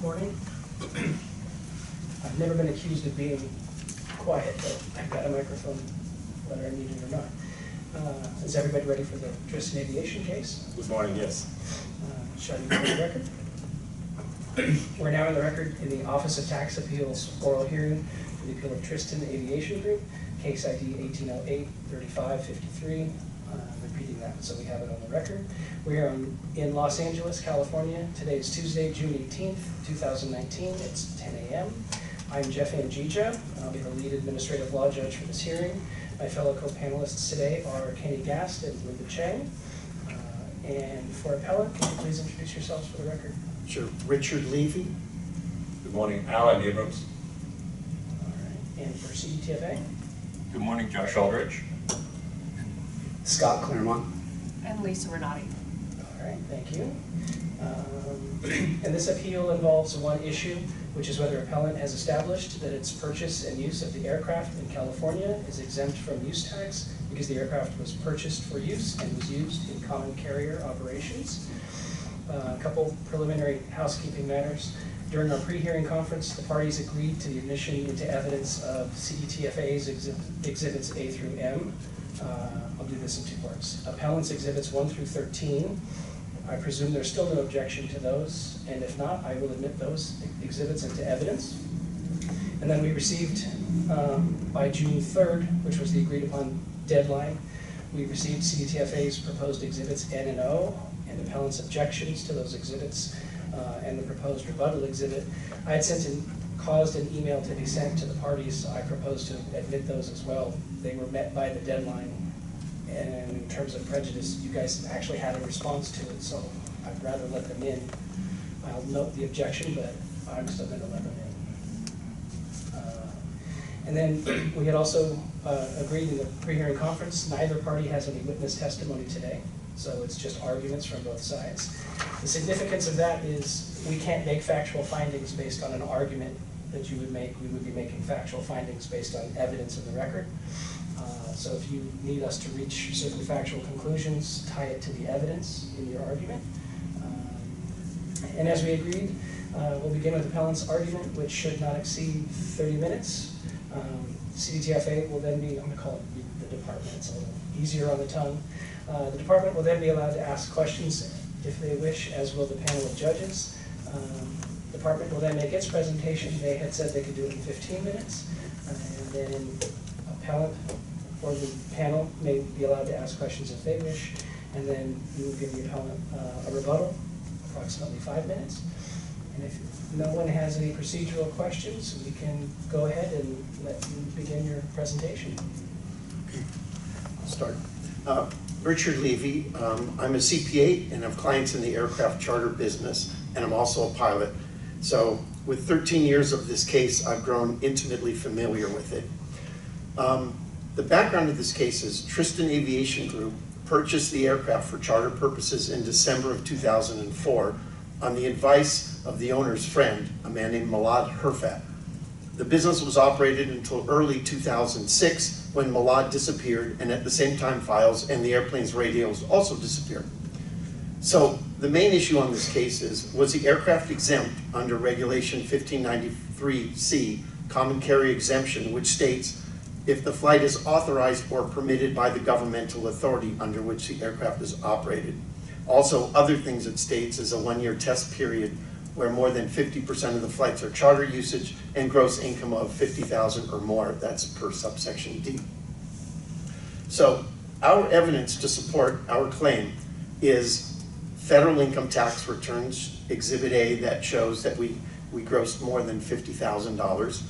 Morning. I've never been accused of being quiet, but I've got a microphone whether I need it or not. Is everybody ready for the Tristen Aviation case? Good morning, yes. Shall I go to the record? We're now in the record in the Office of Tax Appeals oral hearing for the appeal of Tristen Aviation Group, case ID 1808-3553. Repeating that so we have it on the record. We are in Los Angeles, California. Today is Tuesday, June 18th, 2019. It's 10 a.m. I'm Jeff Angija. I'll be the lead administrative law judge for this hearing. My fellow co-panelists today are Kenny Gast and Linda Chang. And for appellant, can you please introduce yourselves for the record? Sure. Richard Levy. Good morning, Alan Abrams. All right. And for CDTFA? Good morning, Josh Aldrich. Scott Claremont. And Lisa Renati. All right, thank you. And this appeal involves one issue, which is whether appellant has established that its purchase and use of the aircraft in California is exempt from use tax because the aircraft was purchased for use and was used in common carrier operations. A couple preliminary housekeeping matters. During our pre-hearing conference, the parties agreed to the admission into evidence of CDTFA's exhibits A through M. I'll do this in two parts. Appellant's exhibits 1 through 13. I presume there's still no objection to those, and if not, I will admit those exhibits into evidence. And then we received, by June 3rd, which was the agreed upon deadline, we received CDTFA's proposed exhibits N and O, and appellant's objections to those exhibits, and the proposed rebuttal exhibit. I had caused an email to be sent to the parties. I proposed to admit those as well. They were met by the deadline, and in terms of prejudice, you guys actually had a response to it, so I'd rather let them in. I'll note the objection, but I'm still going to let them in. And then we had also agreed in the pre-hearing conference, neither party has any witness testimony today, so it's just arguments from both sides. The significance of that is we can't make factual findings based on an argument that you would make. We would be making factual findings based on evidence in the record. So if you need us to reach certain factual conclusions, tie it to the evidence in your argument. And as we agreed, we'll begin with appellant's argument, which should not exceed 30 minutes. CDTFA will then be, I'm going to call it the department, it's a little easier on the tongue. The department will then be allowed to ask questions if they wish, as will the panel of judges. The department will then make its presentation. They had said they could do it in 15 minutes. And then appellant or the panel may be allowed to ask questions if they wish. And then we will give the appellant a rebuttal, approximately 5 minutes. And if no one has any procedural questions, we can go ahead and let you begin your presentation. Okay. I'll start. Richard Levy. I'm a CPA and have clients in the aircraft charter business, and I'm also a pilot. So with 13 years of this case, I've grown intimately familiar with it. The background of this case is Tristen Aviation Group purchased the aircraft for charter purposes in December of 2004 on the advice of the owner's friend, a man named Malad Herfat. The business was operated until early 2006 when Malad disappeared, and at the same time files and the airplane's radios also disappeared. So the main issue on this case is, was the aircraft exempt under Regulation 1593C, Common Carrier Exemption, which states, if the flight is authorized or permitted by the governmental authority under which the aircraft is operated. Also, other things it states is a 1-year test period where more than 50% of the flights are charter usage and gross income of $50,000 or more. That's per subsection D. So our evidence to support our claim is federal income tax returns, Exhibit A, that shows that we grossed more than $50,000.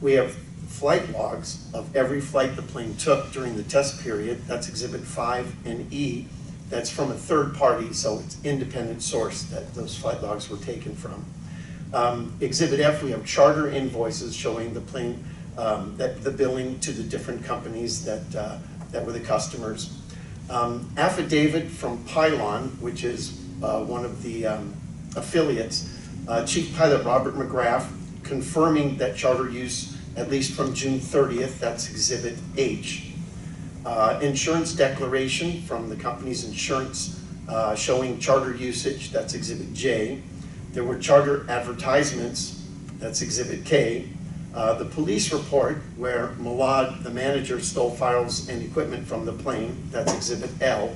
We have flight logs of every flight the plane took during the test period. That's Exhibit 5 and E. That's from a third party, so it's independent source that those flight logs were taken from. Exhibit F, we have charter invoices showing the plane, that the billing to the different companies that were the customers. Affidavit from Pylon, which is one of the affiliates, Chief Pilot Robert McGrath, confirming that charter use at least from June 30th, that's Exhibit H. Insurance declaration from the company's insurance showing charter usage, that's Exhibit J. There were charter advertisements, that's Exhibit K. The police report where Malad, the manager, stole files and equipment from the plane, that's Exhibit L.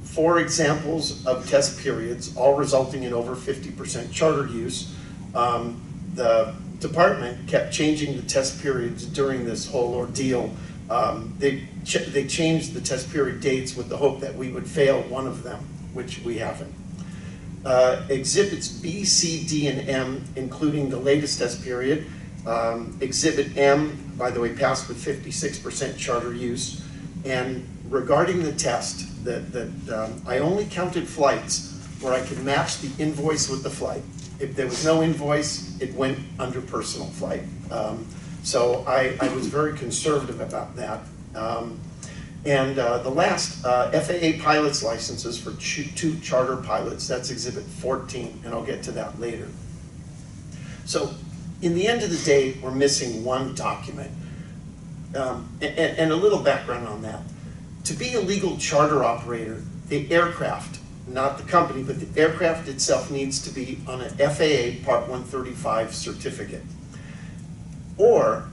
4 examples of test periods, all resulting in over 50% charter use. The department kept changing the test periods during this whole ordeal. They changed the test period dates with the hope that we would fail one of them, which we haven't. Exhibits B, C, D, and M, including the latest test period. Exhibit M, by the way, passed with 56% charter use. And regarding the test, I only counted flights where I could match the invoice with the flight. If there was no invoice, it went under personal flight. So I was very conservative about that. The last, FAA pilot's licenses for 2 charter pilots, that's Exhibit 14, and I'll get to that later. So in the end of the day, we're missing one document. And a little background on that. To be a legal charter operator, the aircraft, not the company, but the aircraft itself needs to be on an FAA Part 135 certificate. Or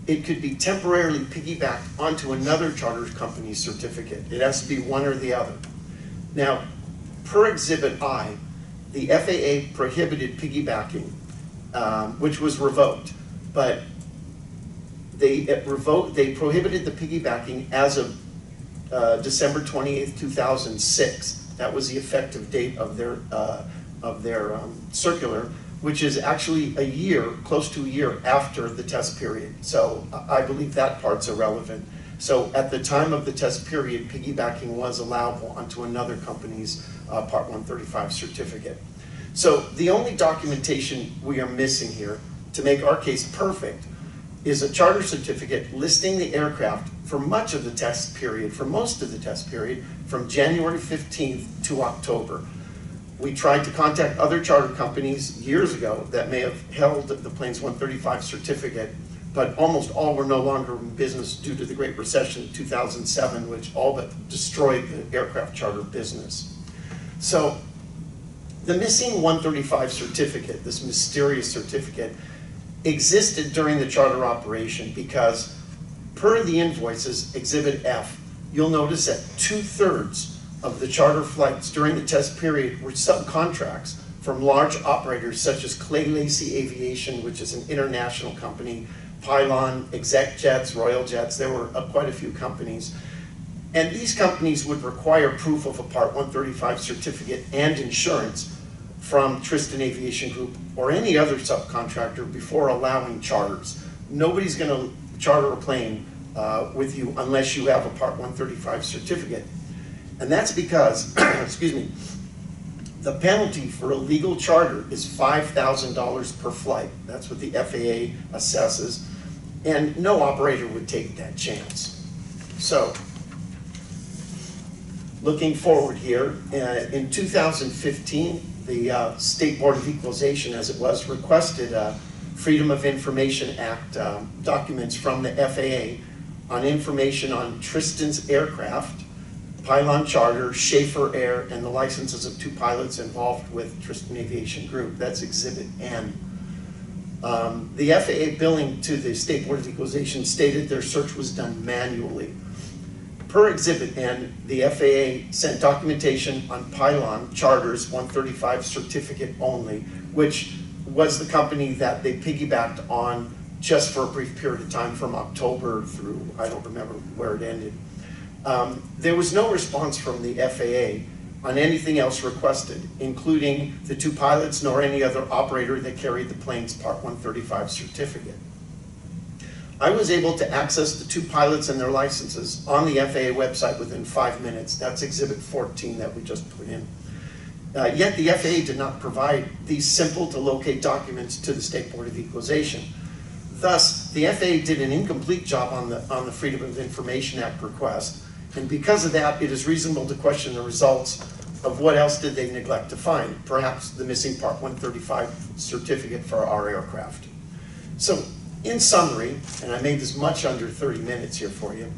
it could be temporarily piggybacked onto another charter company's certificate. It has to be one or the other. Now, per Exhibit I, the FAA prohibited piggybacking, which was revoked, but they prohibited the piggybacking as of December 28th, 2006. That was the effective date of their circular, which is actually a year, close to a year after the test period. So I believe that part's irrelevant. So at the time of the test period, piggybacking was allowable onto another company's Part 135 certificate. So the only documentation we are missing here to make our case perfect is a charter certificate listing the aircraft for much of the test period, for most of the test period, from January 15th to October. We tried to contact other charter companies years ago that may have held the plane's 135 certificate, but almost all were no longer in business due to the Great Recession of 2007, which all but destroyed the aircraft charter business. So the missing 135 certificate, this mysterious certificate, existed during the charter operation because per the invoices, Exhibit F, you'll notice that 2/3 of the charter flights during the test period were subcontracts from large operators such as Clay Lacy Aviation, which is an international company, Pylon, Exec Jets, Royal Jets. There were quite a few companies. And these companies would require proof of a Part 135 certificate and insurance from Tristen Aviation Group or any other subcontractor before allowing charters. Nobody's going to charter a plane with you unless you have a Part 135 certificate. And that's because, excuse me, the penalty for a legal charter is $5,000 per flight. That's what the FAA assesses. And no operator would take that chance. So, looking forward here, in 2015, the State Board of Equalization, as it was, requested Freedom of Information Act documents from the FAA on information on Tristen's aircraft, Pylon Charter, Schaefer Air, and the licenses of 2 pilots involved with Tristen Aviation Group. That's Exhibit N. The FAA billing to the State Board of Equalization stated their search was done manually. Per Exhibit N, the FAA sent documentation on Pylon Charter's 135 certificate only, which was the company that they piggybacked on just for a brief period of time from October through, I don't remember where it ended. There was no response from the FAA on anything else requested, including the 2 pilots nor any other operator that carried the plane's Part 135 certificate. I was able to access the 2 pilots and their licenses on the FAA website within 5 minutes. That's Exhibit 14 that we just put in. Yet the FAA did not provide these simple to locate documents to the State Board of Equalization. Thus, the FAA did an incomplete job on the Freedom of Information Act request, and because of that, it is reasonable to question the results of what else did they neglect to find, perhaps the missing Part 135 certificate for our aircraft. So, in summary, and I made this much under 30 minutes here for you,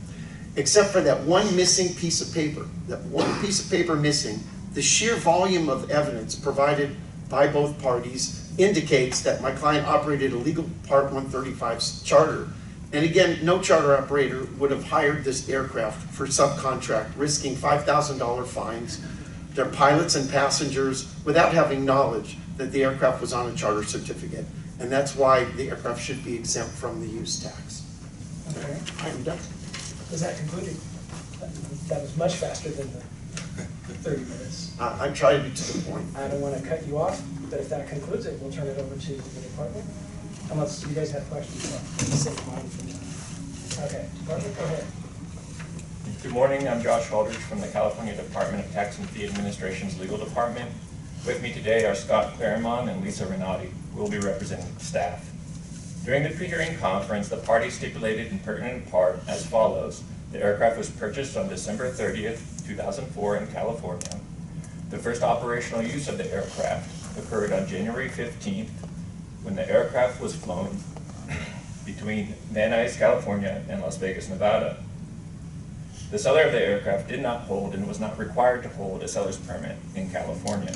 except for that one missing piece of paper, that one piece of paper missing, The sheer volume of evidence provided by both parties indicates that my client operated a legal Part 135 charter. And again, no charter operator would have hired this aircraft for subcontract, risking $5,000 fines, their pilots and passengers, without having knowledge that the aircraft was on a charter certificate. And that's why the aircraft should be exempt from the use tax. Okay. I am done. Is that concluded? That was much faster than the 30 minutes. I try to be to the point. I don't want to cut you off, but if that concludes it, we'll turn it over to the department. Unless you guys have questions. Save mine for now. Okay, department, go ahead. Good morning, I'm Josh Aldridge from the California Department of Tax and Fee Administration's Legal Department. With me today are Scott Claremont and Lisa Renati, who will be representing the staff. During the pre-hearing conference, the parties stipulated in pertinent part as follows. The aircraft was purchased on December 30th, 2004 in California. The first operational use of the aircraft occurred on January 15th when the aircraft was flown between Van Nuys, California and Las Vegas, Nevada. The seller of the aircraft did not hold and was not required to hold a seller's permit in California.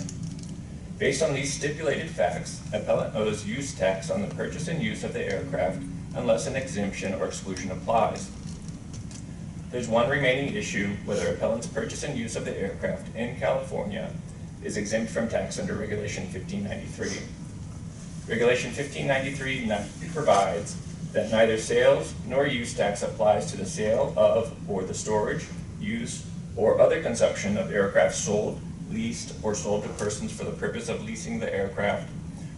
Based on these stipulated facts, appellant owes use tax on the purchase and use of the aircraft unless an exemption or exclusion applies. There's one remaining issue whether appellant's purchase and use of the aircraft in California is exempt from tax under Regulation 1593. Regulation 1593 provides that neither sales nor use tax applies to the sale of or the storage, use, or other consumption of aircraft sold, leased, or sold to persons for the purpose of leasing the aircraft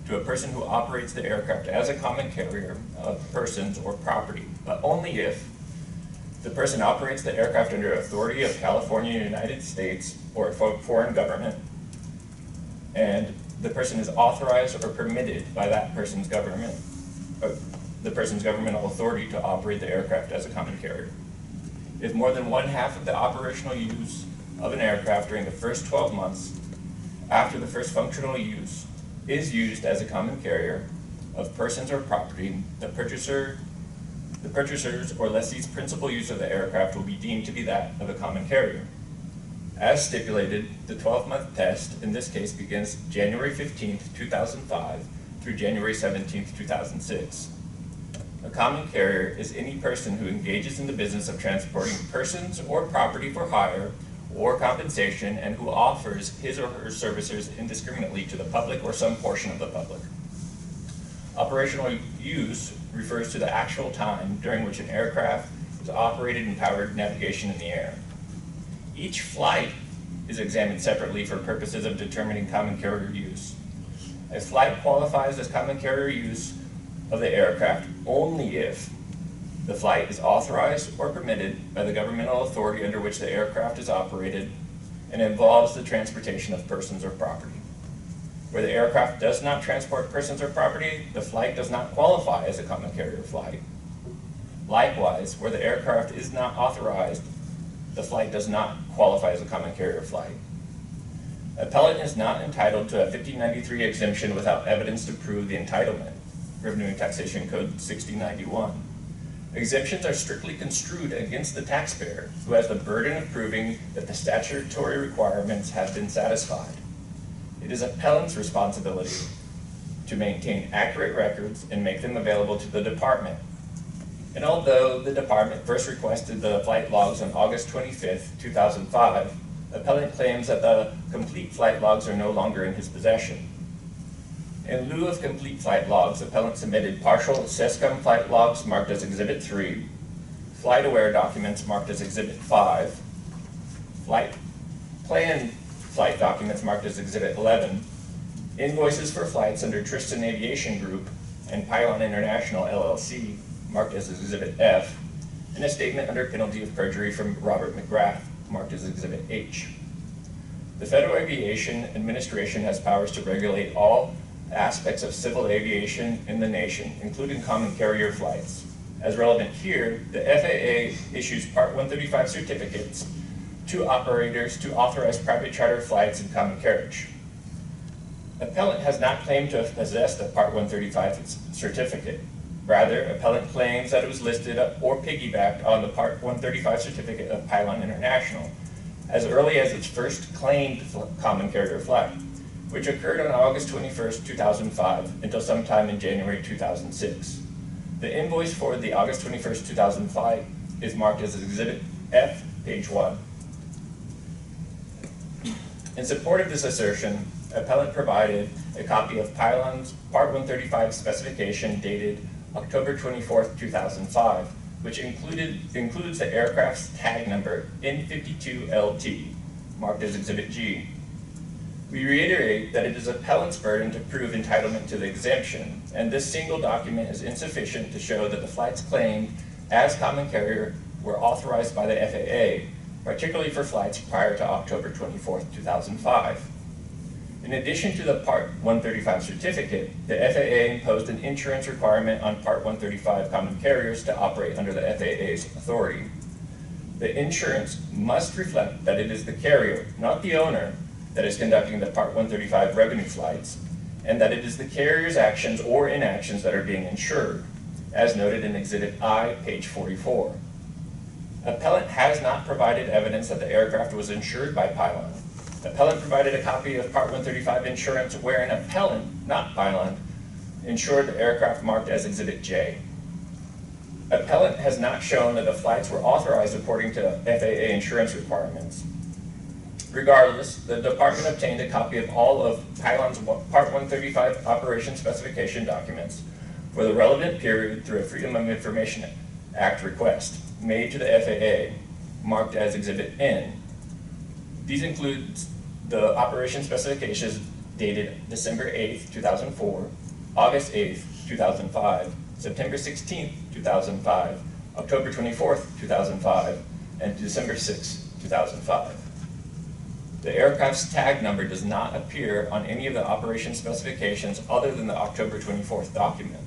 to a person who operates the aircraft as a common carrier of persons or property, but only if the person operates the aircraft under authority of California, United States, or a foreign government, and the person is authorized or permitted by that person's government, the person's governmental authority to operate the aircraft as a common carrier. If more than one half of the operational use of an aircraft during the first 12 months after the first functional use is used as a common carrier of persons or property, the purchaser's or lessee's principal use of the aircraft will be deemed to be that of a common carrier. As stipulated, the 12-month test in this case begins January 15th, 2005 through January 17th, 2006. A common carrier is any person who engages in the business of transporting persons or property for hire or compensation and who offers his or her services indiscriminately to the public or some portion of the public. Operational use refers to the actual time during which an aircraft is operated and powered navigation in the air. Each flight is examined separately for purposes of determining common carrier use. A flight qualifies as common carrier use of the aircraft only if the flight is authorized or permitted by the governmental authority under which the aircraft is operated and involves the transportation of persons or property. Where the aircraft does not transport persons or property, the flight does not qualify as a common carrier flight. Likewise, where the aircraft is not authorized, the flight does not qualify as a common carrier flight. Appellant is not entitled to a 1593 exemption without evidence to prove the entitlement. Revenue and Taxation Code 6091. Exemptions are strictly construed against the taxpayer, who has the burden of proving that the statutory requirements have been satisfied. It is appellant's responsibility to maintain accurate records and make them available to the department. And although the department first requested the flight logs on August 25th, 2005, appellant claims that the complete flight logs are no longer in his possession. In lieu of complete flight logs, appellant submitted partial SESCOM flight logs marked as Exhibit 3, flight aware documents marked as Exhibit 5, flight plan flight documents marked as Exhibit 11, invoices for flights under Tristen Aviation Group and Pylon International LLC marked as Exhibit F, and a statement under penalty of perjury from Robert McGrath marked as Exhibit H. The Federal Aviation Administration has powers to regulate all aspects of civil aviation in the nation, including common carrier flights. As relevant here, the FAA issues Part 135 certificates to operators to authorize private charter flights in common carriage. Appellant has not claimed to have possessed a Part 135 certificate. Rather, appellant claims that it was listed or piggybacked on the Part 135 certificate of Pylon International, as early as its first claimed common carrier flight, which occurred on August 21st, 2005 until sometime in January 2006. The invoice for the August 21st, 2005 is marked as Exhibit F, page 1. In support of this assertion, appellant provided a copy of Pylon's Part 135 specification dated October 24th, 2005, which includes the aircraft's tag number N52LT, marked as Exhibit G. We reiterate that it is appellant's burden to prove entitlement to the exemption, and this single document is insufficient to show that the flights claimed as common carrier were authorized by the FAA, particularly for flights prior to October 24th, 2005. In addition to the Part 135 certificate, the FAA imposed an insurance requirement on Part 135 common carriers to operate under the FAA's authority. The insurance must reflect that it is the carrier, not the owner, that is conducting the Part 135 revenue flights, and that it is the carrier's actions or inactions that are being insured, as noted in Exhibit I, page 44. Appellant has not provided evidence that the aircraft was insured by Pylon. Appellant provided a copy of Part 135 insurance wherein appellant, not Pylon, insured the aircraft marked as Exhibit J. Appellant has not shown that the flights were authorized according to FAA insurance requirements. Regardless, the department obtained a copy of all of Pylon's Part 135 operation specification documents for the relevant period through a Freedom of Information Act request made to the FAA, marked as Exhibit N. These include the operation specifications dated December 8th, 2004, August 8th, 2005, September 16th, 2005, October 24th, 2005, and December 6th, 2005. The aircraft's tag number does not appear on any of the operation specifications other than the October 24th document.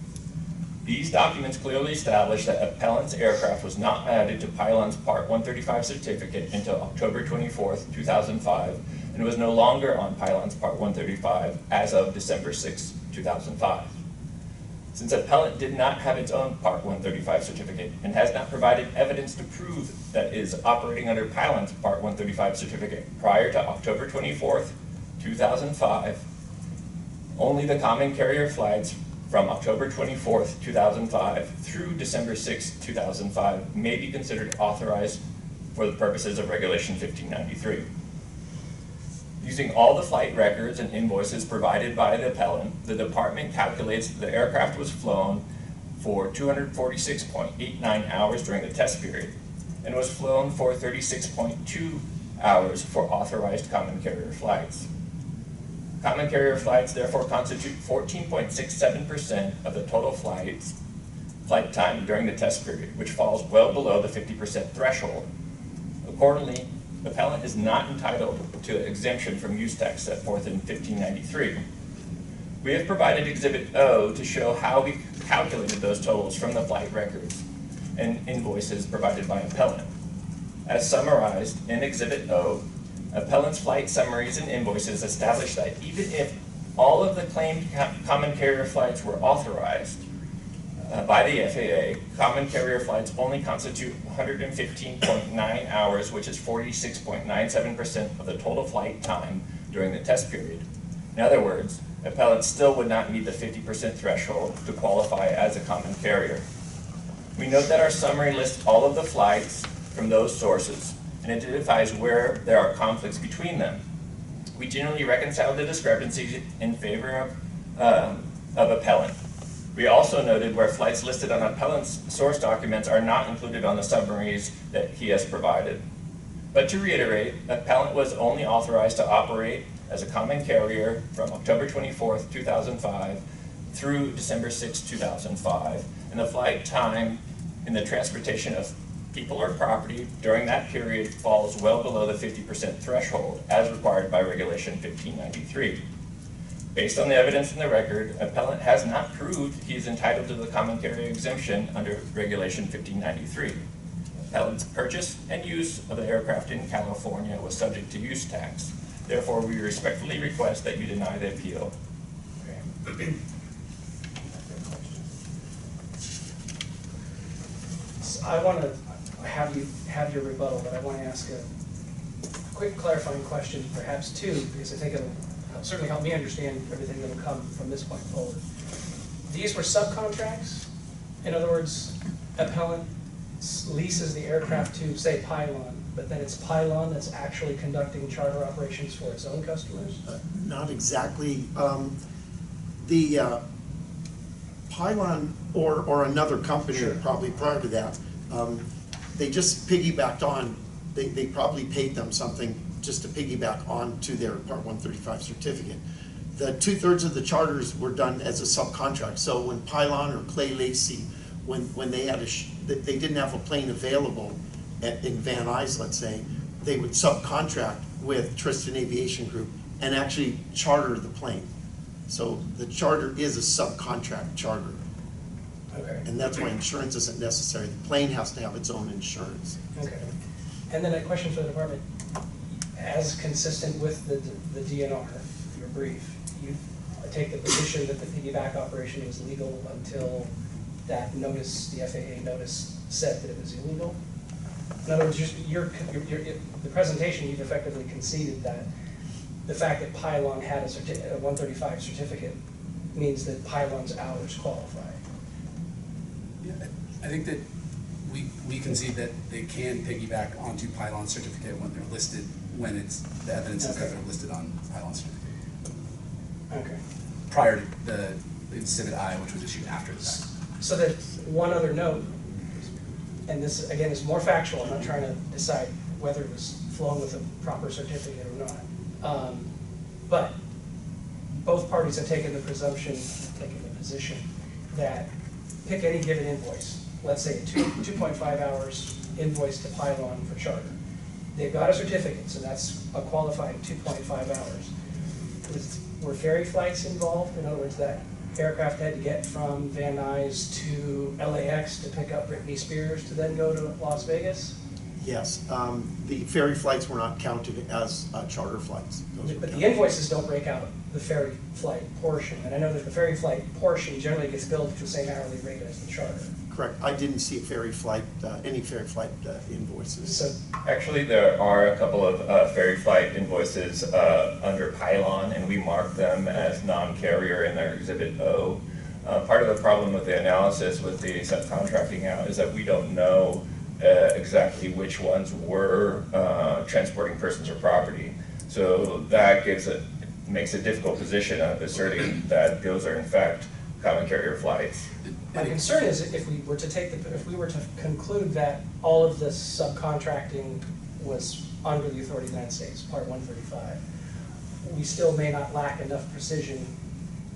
These documents clearly establish that appellant's aircraft was not added to Pylon's Part 135 certificate until October 24th, 2005, and was no longer on Pylon's Part 135 as of December 6, 2005. Since appellant did not have its own Part 135 certificate and has not provided evidence to prove that it is operating under Pylon's Part 135 certificate prior to October 24th, 2005, only the common carrier flights from October 24th, 2005 through December 6, 2005 may be considered authorized for the purposes of Regulation 1593. Using all the flight records and invoices provided by the appellant, the department calculates that the aircraft was flown for 246.89 hours during the test period and was flown for 36.2 hours for authorized common carrier flights. Common carrier flights therefore constitute 14.67% of the total flight time during the test period, which falls well below the 50% threshold. Accordingly, the appellant is not entitled to exemption from use tax set forth in 1593. We have provided Exhibit O to show how we calculated those totals from the flight records and invoices provided by appellant. As summarized in Exhibit O, appellant's flight summaries and invoices establish that even if all of the claimed common carrier flights were authorized by the FAA, common carrier flights only constitute 115.9 hours, which is 46.97% of the total flight time during the test period. In other words, appellant still would not meet the 50% threshold to qualify as a common carrier. We note that our summary lists all of the flights from those sources and identifies where there are conflicts between them. We generally reconcile the discrepancies in favor of appellant. We also noted where flights listed on appellant's source documents are not included on the summaries that he has provided. But to reiterate, appellant was only authorized to operate as a common carrier from October 24th, 2005 through December 6, 2005, and the flight time in the transportation of people or property during that period falls well below the 50% threshold as required by Regulation 1593. Based on the evidence in the record, appellant has not proved he is entitled to the common carrier exemption under Regulation 1593. Appellant's purchase and use of the aircraft in California was subject to use tax. Therefore, we respectfully request that you deny the appeal. Okay. So I want to have you have your rebuttal, but I want to ask a quick clarifying question, perhaps too, because I think it'll certainly help me understand everything that'll come from this point forward. These were subcontracts? In other words, appellant leases the aircraft to, say, Pylon, but then it's Pylon that's actually conducting charter operations for its own customers? Not exactly. The Pylon or another company, Sure. probably prior to that, they just piggybacked on, they probably paid them something just to piggyback on to their Part 135 certificate. The 2/3 of the charters were done as a subcontract. So when Pylon or Clay Lacy, when they had they didn't have a plane available in Van Nuys, let's say, they would subcontract with Tristen Aviation Group and actually charter the plane. So the charter is a subcontract charter. Okay. And that's why insurance isn't necessary. The plane has to have its own insurance. Okay. And then a question for the department. As consistent with the DNR, your brief, you take the position that the piggyback operation was legal until that notice, the FAA notice, said that it was illegal? In other words, the presentation, you've effectively conceded that the fact that Pylon had a 135 certificate means that Pylon's hours qualify. Yeah, I think that we concede that they can piggyback onto Pylon certificate when they're listed, when it's, the evidence is that they're listed on Pylon certificate. Okay. Prior to the Exhibit I, which was issued after the fact. So that one other note, and this again is more factual, I'm not trying to decide whether it was flown with a proper certificate or not. But both parties have taken the presumption, taken the position that pick any given invoice, let's say 2.5 hours invoice to Pylon for charter. They've got a certificate, so that's a qualified 2.5 hours. Were ferry flights involved? In other words, that aircraft had to get from Van Nuys to LAX to pick up Britney Spears to then go to Las Vegas? Yes, the ferry flights were not counted as charter flights. Those were But the counted. invoices don't break out the ferry flight portion, and I know that the ferry flight portion generally gets billed for the same hourly rate as the charter. Correct. I didn't see a ferry flight, any ferry flight invoices. So, Actually, there are a couple of ferry flight invoices under Pylon, and we mark them as non-carrier in their Exhibit O. Part of the problem with the analysis with the subcontracting out is that we don't know exactly which ones were transporting persons or property. So that makes a difficult position of asserting that those are in fact common carrier flights. my concern is if we were to conclude that all of this subcontracting was under the authority of the United States, Part 135, we still may not lack enough precision,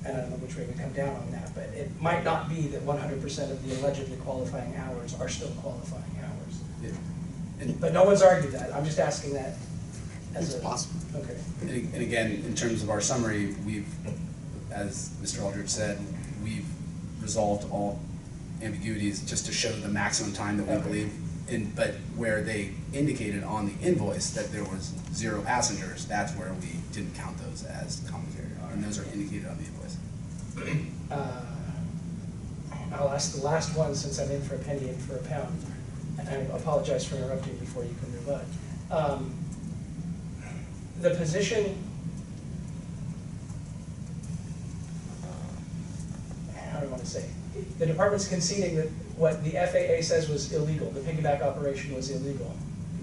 and I don't know which way we come down on that, but it might not be that 100% of the allegedly qualifying hours are still qualifying hours. Yeah. But no one's argued that. I'm just asking that as It's possible. Okay. And again, in terms of our summary, we've, as Mr. Aldridge said, we've resolved all ambiguities just to show the maximum time that we Okay. believe in, but where they indicated on the invoice that there was 0 passengers, that's where we didn't count those as common carrier, and those are indicated on the invoice. I'll ask the last one since I'm in for a penny and for a pound. And I apologize for interrupting before you can rebut. The position, how do I want to say? The department's conceding that what the FAA says was illegal, the piggyback operation was illegal.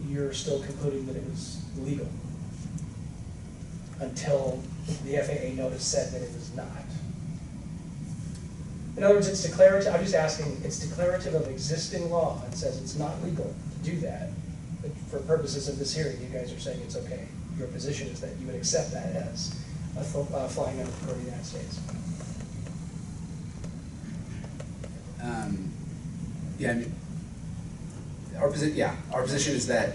You're still concluding that it was legal until the FAA notice said that it was not. In other words, it's declarative, I'm just asking, it's declarative of existing law. It says it's not legal to do that. But for purposes of this hearing, you guys are saying it's okay. Your position is that you would accept that as a flying under the United States. Yeah, I mean, our position is that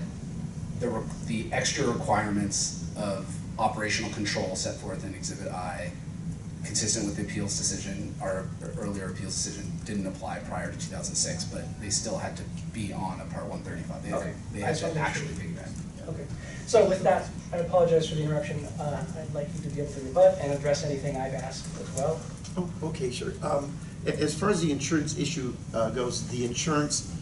the extra requirements of operational control set forth in Exhibit I, consistent with the appeals decision, our earlier appeals decision didn't apply prior to 2006, but they still had to be on a Part 135. Okay. They had to actually piggyback. Okay. So with that, I apologize for the interruption. I'd like you to be able to rebut and address anything I've asked as well. Oh, okay, sure. As far as the insurance issue goes, the insurance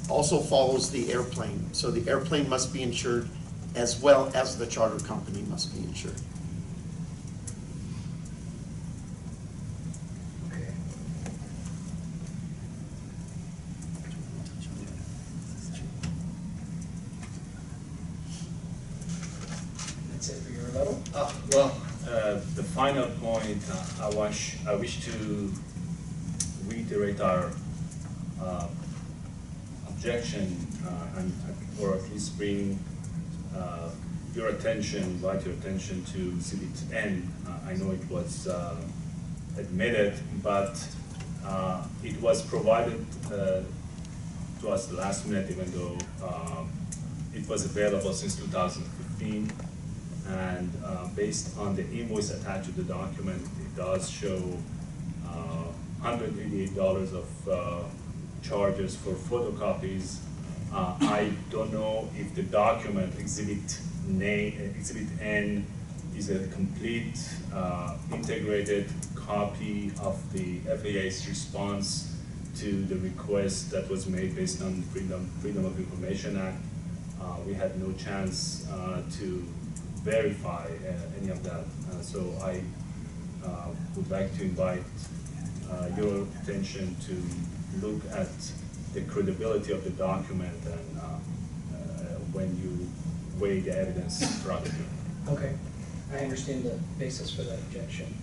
also follows the airplane. So the airplane must be insured as well as the charter company must be insured. Okay. That's it for your rebuttal? The final point, I wish to reiterate our objection or at least bring invite your attention to Exhibit N. I know it was admitted, but it was provided to us the last minute, even though it was available since 2015. And based on the invoice attached to the document, it does show $188 of charges for photocopies. I don't know if the document Exhibit N is a complete integrated copy of the FAA's response to the request that was made based on the Freedom of Information Act. We had no chance to verify any of that. So I would like to invite your attention to look at the credibility of the document and when you weigh the evidence properly. Okay, I understand the basis for that objection.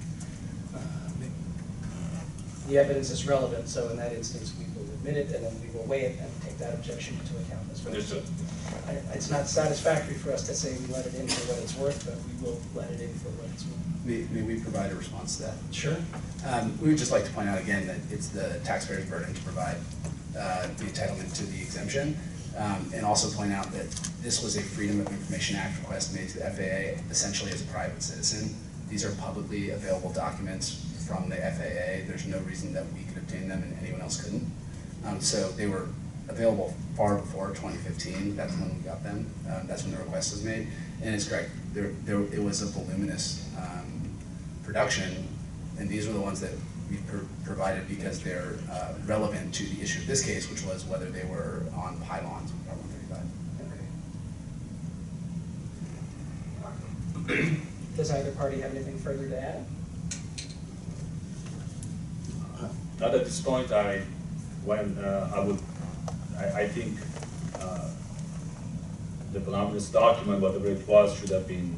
The evidence is relevant, so in that instance, we will admit it, and then we will weigh it and take that objection into account as well. Understood. It's not satisfactory for us to say we let it in for what it's worth, but we will let it in for what it's worth. May we provide a response to that? Sure. We would just like to point out again that it's the taxpayer's burden to provide the entitlement to the exemption, and also point out that this was a Freedom of Information Act request made to the FAA essentially as a private citizen. These are publicly available documents from the FAA. There's no reason that we could obtain them and anyone else couldn't. So they were available far before 2015. That's when we got them. That's when the request was made. And it's correct. It was a voluminous production, and these were the ones that we provided because they're relevant to the issue of this case, which was whether they were on pylons with Part 135. Okay. Does either party have anything further to add? Not at this point. I think the voluminous document, whatever it was, should have been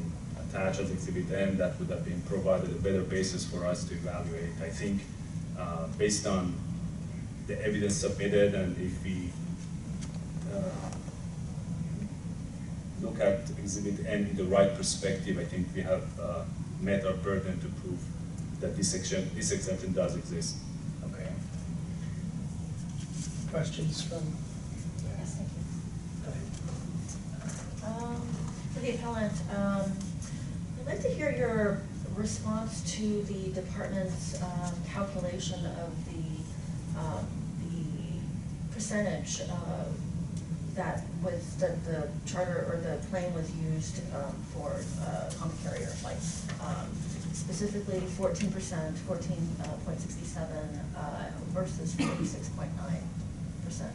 attached as Exhibit N. That would have been provided a better basis for us to evaluate. I think based on the evidence submitted, and if we look at Exhibit N in the right perspective, I think we have met our burden to prove that this exemption does exist. Okay. Questions from? Yes, thank you. Go ahead. For the appellant, I'd like to hear your response to the department's calculation of the percentage that was the charter or the plane was used for common carrier flights. Specifically 14%, 14.67 versus 46.9%.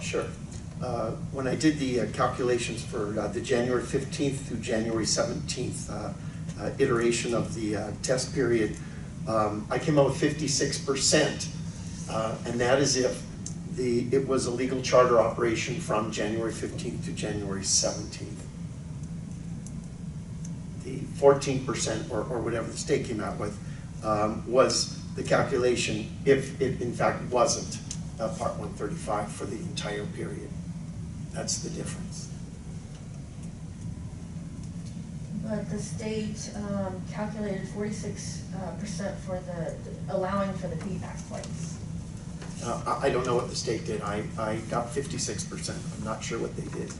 Sure. When I did the calculations for the January 15th through January 17th iteration of the test period, I came out with 56%, and that is if it was a legal charter operation from January 15th to January 17th. The 14%, or whatever the state came out with, was the calculation if it in fact wasn't Part 135 for the entire period. That's the difference. But the state calculated 46% for allowing for the feedback flights. I don't know what the state did. I got 56%. I'm not sure what they did.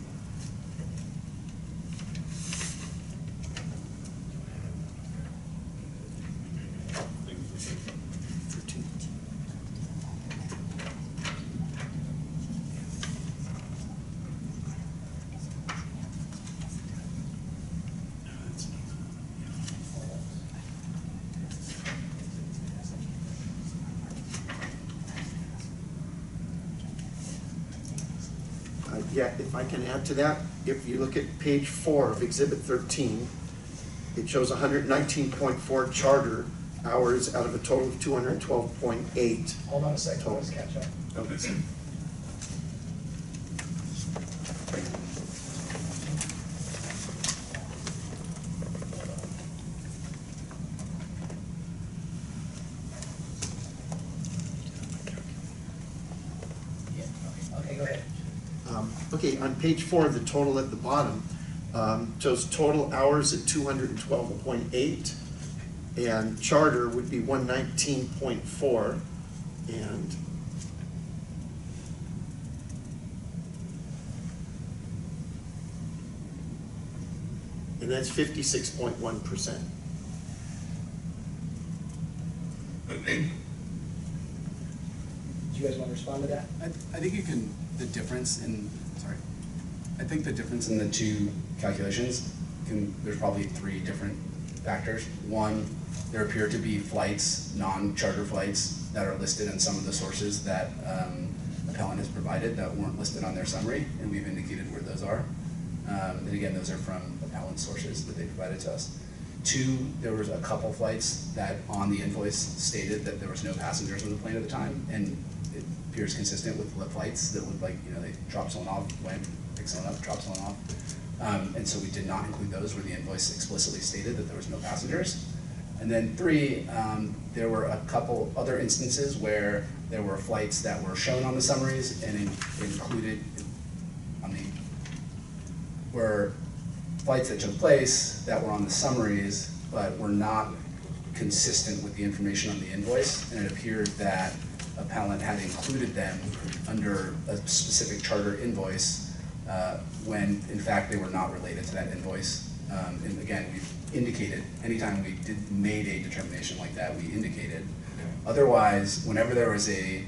Yeah, if I can add to that, if you look at page 4 of Exhibit 13, it shows 119.4 charter hours out of a total of 212.8. Hold on a second, let's catch up. Okay. Okay, go ahead. Okay, on page 4, the total at the bottom shows total hours at 212.8, and charter would be 119.4, and that's 56.1%. Do you guys want to respond to that? I think you can, the difference in the two calculations, there's probably 3 different factors. One, there appear to be flights, non-charter flights, that are listed in some of the sources that appellant has provided that weren't listed on their summary, and we've indicated where those are. And again, those are from appellant sources that they provided to us. 2, there was a couple flights that on the invoice stated that there was no passengers on the plane at the time, and it appears consistent with the flights that look like, they drop someone off, went, pick someone up, drop someone off. And so we did not include those where the invoice explicitly stated that there was no passengers. And then 3, there were a couple other instances where there were flights that were shown on the summaries and included on the, were flights that took place that were on the summaries but were not consistent with the information on the invoice, and it appeared that appellant had included them under a specific charter invoice when in fact they were not related to that invoice. And again, we've indicated, anytime we made a determination like that, we indicated. Otherwise, whenever there was a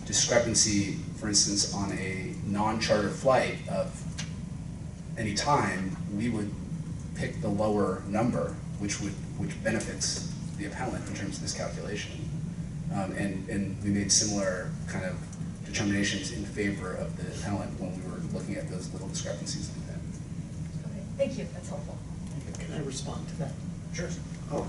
discrepancy, for instance, on a non-charter flight of any time, we would pick the lower number, which benefits the appellant in terms of this calculation. And we made similar kind of determinations in favor of the appellant when we were looking at those little discrepancies like that. Okay, thank you, that's helpful. Can I respond to that? Sure. Oh,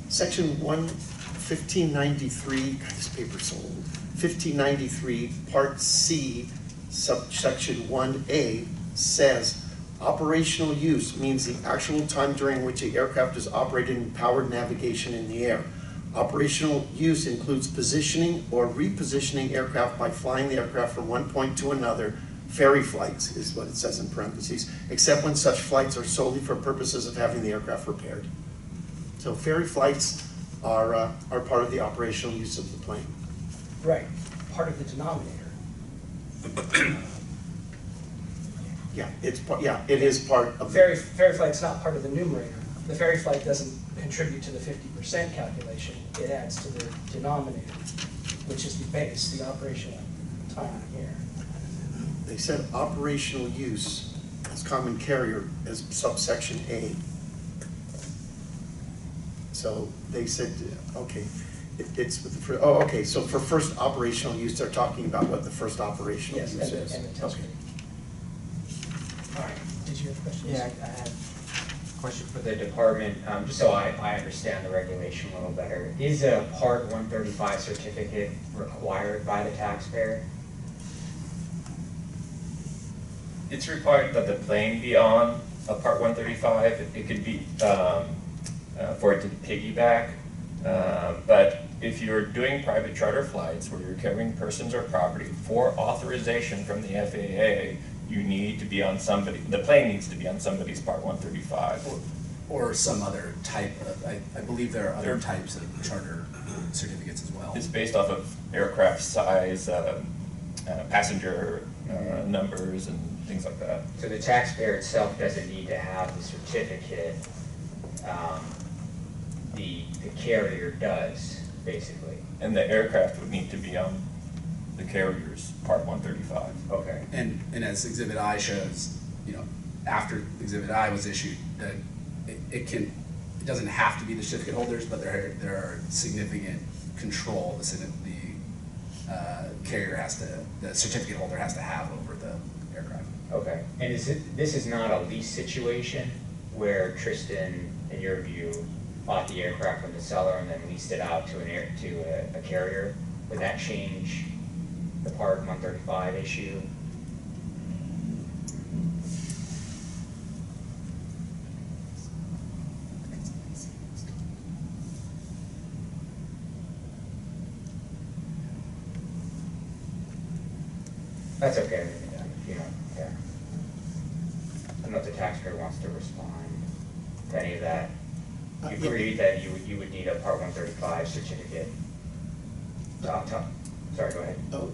section 1593, God, this paper's so old. 1593, part C, subsection 1A says, operational use means the actual time during which the aircraft is operated in powered navigation in the air. Operational use includes positioning or repositioning aircraft by flying the aircraft from one point to another. Ferry flights is what it says in parentheses, except when such flights are solely for purposes of having the aircraft repaired. So ferry flights are part of the operational use of the plane. Right, part of the denominator. Yeah, it is part of Ferry flight's not part of the numerator. The ferry flight doesn't contribute to the 50% calculation. It adds to the denominator, which is the base, the operational time here. They said operational use as common carrier as subsection A. So they said, okay, it's with the first, oh, okay, so for first operational use, they're talking about what the first operational Yes, use and is. the test Okay. flight. All right, did you have questions? Yeah, I had a question for the department, just so I understand the regulation a little better. Is a Part 135 certificate required by the taxpayer? It's required that the plane be on a Part 135. It could be for it to piggyback, but if you're doing private charter flights where you're carrying persons or property for authorization from the FAA, you need to be on the plane needs to be on somebody's Part 135. Or some other type of, I believe there are other types of charter certificates as well. It's based off of aircraft size, passenger numbers, and things like that. So the taxpayer itself doesn't need to have the certificate, the carrier does, basically. And the aircraft would need to be on the carrier's Part 135. Okay. And as Exhibit I shows, after Exhibit I was issued, that it doesn't have to be the certificate holders, but there are significant control the carrier the certificate holder has to have over Okay, and this is not a lease situation where Tristen, in your view, bought the aircraft from the seller and then leased it out to a carrier? Would that change the Part 135 issue? That's okay, you know, yeah. I don't know if the taxpayer wants to respond to any of that. You Yeah. agreed that you would need a Part 135 certificate. Sorry, go ahead. Oh,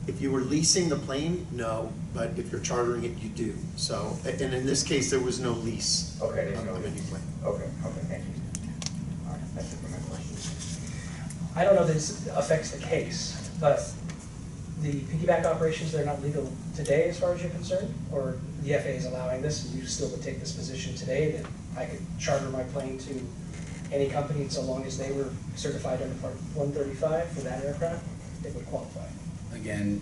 if you were leasing the plane, no, but if you're chartering it, you do. So, and in this case, there was no lease. Okay, there's no of any lease. plane. Okay, thank you. All right, that's it for my questions. I don't know that this affects the case, but the piggyback operations, they're not legal today as far as you're concerned? Or the FAA is allowing this, and you still would take this position today that I could charter my plane to any company so long as they were certified under Part 135 for that aircraft, they would qualify? Again,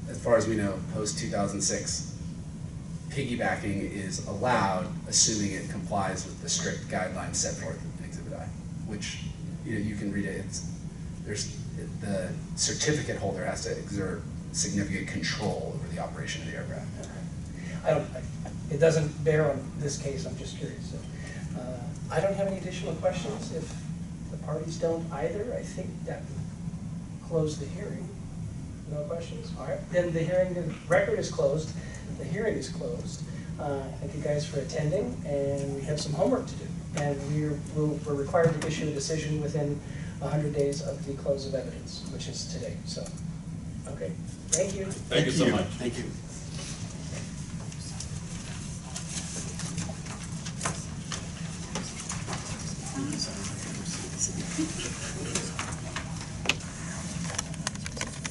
as far as we know, post 2006, piggybacking is allowed, assuming it complies with the strict guidelines set forth in Exhibit I, which, you know, you can read it. The certificate holder has to exert significant control over the operation of the aircraft. It doesn't bear on this case, I'm just curious. So, I don't have any additional questions. If the parties don't either, I think that would close the hearing. No questions? All right, then the record is closed, the hearing is closed. Thank you guys for attending, and we have some homework to do. And we're required to issue a decision within 100 days of the close of evidence, which is today, so, okay, thank you. Thank you so much. Thank you. Thank you.